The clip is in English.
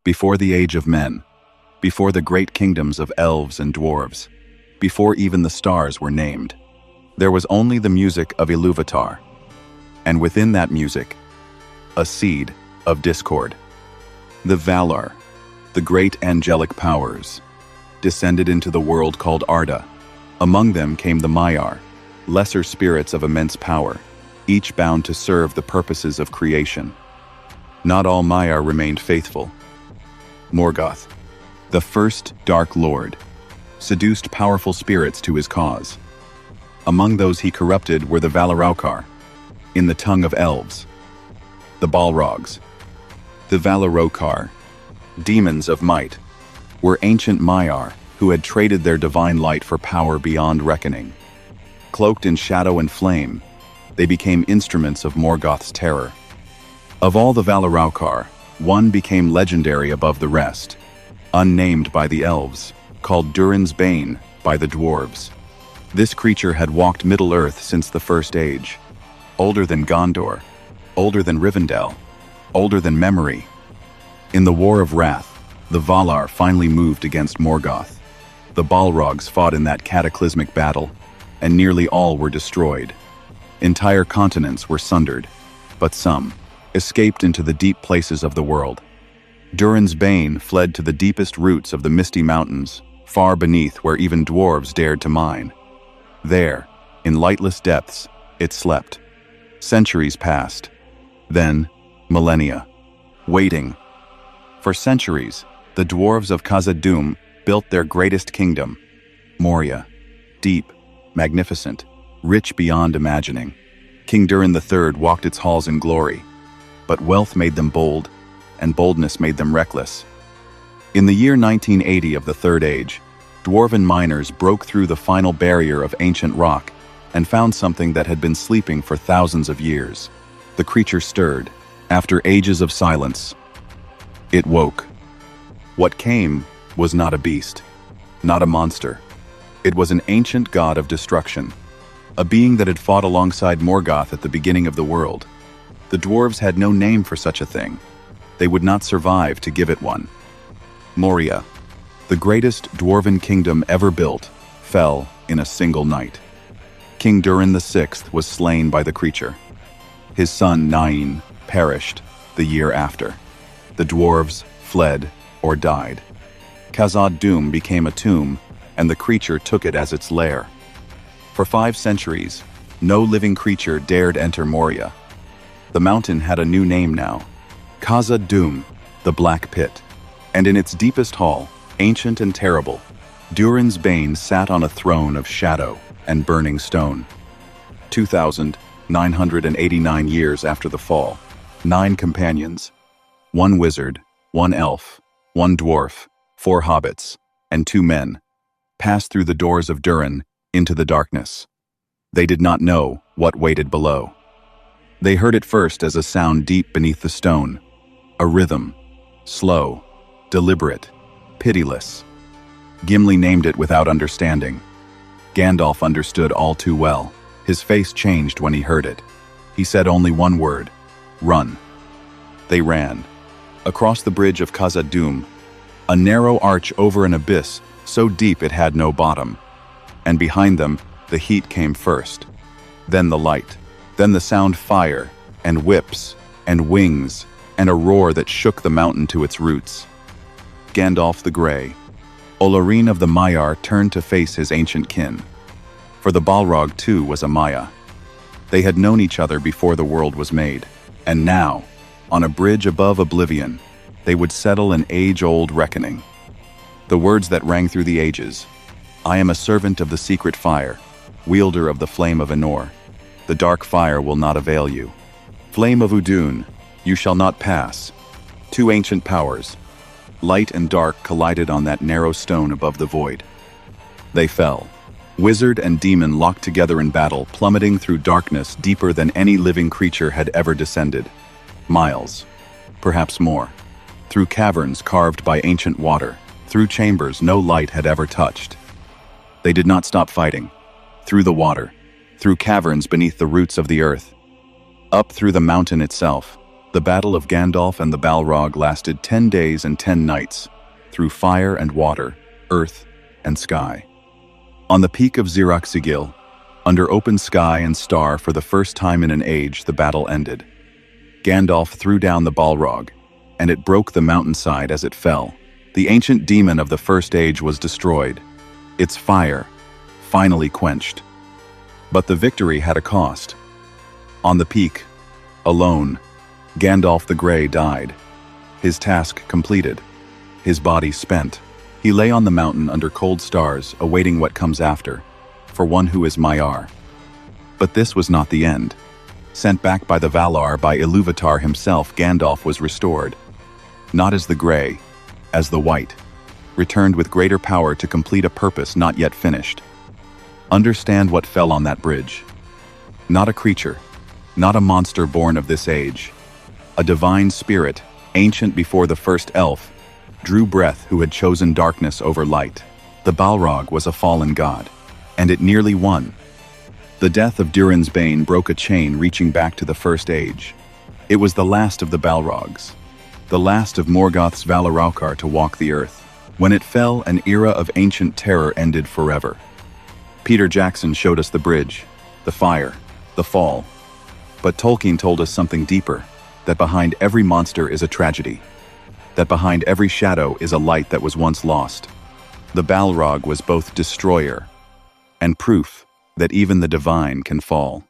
before the age of men, before the great kingdoms of elves and dwarves, before even the stars were named. There was only the music of Iluvatar, and within that music, a seed of discord. The Valar, the great angelic powers, descended into the world called Arda. Among them came the Maiar, lesser spirits of immense power, each bound to serve the purposes of creation. Not all Maiar remained faithful. Morgoth, the first Dark Lord, seduced powerful spirits to his cause. Among those he corrupted were the Valaraukar, in the tongue of elves, the Balrogs. The Valaraukar, demons of might, were ancient Maiar who had traded their divine light for power beyond reckoning. Cloaked in shadow and flame, they became instruments of Morgoth's terror. Of all the Valaraukar, one became legendary above the rest, unnamed by the elves, called Durin's Bane by the dwarves. This creature had walked Middle-earth since the First Age, older than Gondor, older than Rivendell, older than memory. In the War of Wrath, the Valar finally moved against Morgoth. The Balrogs fought in that cataclysmic battle, and nearly all were destroyed. Entire continents were sundered, but some escaped into the deep places of the world. Durin's Bane fled to the deepest roots of the misty mountains, far beneath where even dwarves dared to mine. There, in lightless depths, it slept. Centuries passed. Then, millennia. Waiting. For centuries, the dwarves of Khazad-dûm built their greatest kingdom, Moria. Deep, magnificent, rich beyond imagining. King Durin III walked its halls in glory, but wealth made them bold, and boldness made them reckless. In the year 1980 of the Third Age, dwarven miners broke through the final barrier of ancient rock and found something that had been sleeping for thousands of years. The creature stirred. After ages of silence, it woke. What came was not a beast, not a monster. It was an ancient god of destruction, a being that had fought alongside Morgoth at the beginning of the world. The dwarves had no name for such a thing. They would not survive to give it one. Moria, the greatest dwarven kingdom ever built, fell in a single night. King Durin VI was slain by the creature. His son Nain perished the year after. The dwarves fled or died. Khazad-dûm became a tomb, and the creature took it as its lair. For 5 centuries, no living creature dared enter Moria. The mountain had a new name now, Khazad-dûm, the Black Pit. And in its deepest hall, ancient and terrible, Durin's Bane sat on a throne of shadow and burning stone. 2,989 years after the fall, 9 companions, 1 wizard, 1 elf, 1 dwarf, 4 hobbits, and 2 men, passed through the doors of Durin into the darkness. They did not know what waited below. They heard it first as a sound deep beneath the stone, a rhythm, slow, deliberate, pitiless. Gimli named it without understanding. Gandalf understood all too well. His face changed when he heard it. He said only one word: run. They ran. Across the Bridge of Khazad-dûm, a narrow arch over an abyss so deep it had no bottom. And behind them, the heat came first. Then the light. Then the sound fire, and whips, and wings, and a roar that shook the mountain to its roots. Gandalf the Grey, Olorin of the Maiar, turned to face his ancient kin. For the Balrog too was a Maia. They had known each other before the world was made, and now, on a bridge above oblivion, they would settle an age-old reckoning. The words that rang through the ages: I am a servant of the secret fire, wielder of the flame of Anor. The dark fire will not avail you. Flame of Udun, you shall not pass. 2 ancient powers, light and dark, collided on that narrow stone above the void. They fell. Wizard and demon locked together in battle, plummeting through darkness deeper than any living creature had ever descended. Miles, perhaps more. Through caverns carved by ancient water, through chambers no light had ever touched. They did not stop fighting. Through the water, through caverns beneath the roots of the earth, up through the mountain itself, The battle of Gandalf and the Balrog lasted 10 days and 10 nights, through fire and water, earth and sky. On the peak of Xirac Sigil, under open sky and star for the first time in an age, the battle ended. Gandalf threw down the Balrog, and it broke the mountainside as it fell. The ancient demon of the First Age was destroyed, its fire finally quenched. But the victory had a cost. On the peak, alone, Gandalf the Grey died, his task completed, his body spent. He lay on the mountain under cold stars, awaiting what comes after, for one who is Maiar. But this was not the end. Sent back by the Valar by Ilúvatar himself, Gandalf was restored, not as the Grey, as the White, returned with greater power to complete a purpose not yet finished. Understand what fell on that bridge. Not a creature, not a monster born of this age. A divine spirit, ancient before the first elf, drew breath who had chosen darkness over light. The Balrog was a fallen god, and it nearly won. The death of Durin's Bane broke a chain reaching back to the First Age. It was the last of the Balrogs, the last of Morgoth's Valaraukar to walk the earth. When it fell, an era of ancient terror ended forever. Peter Jackson showed us the bridge, the fire, the fall. But Tolkien told us something deeper, that behind every monster is a tragedy, that behind every shadow is a light that was once lost. The Balrog was both destroyer and proof that even the divine can fall.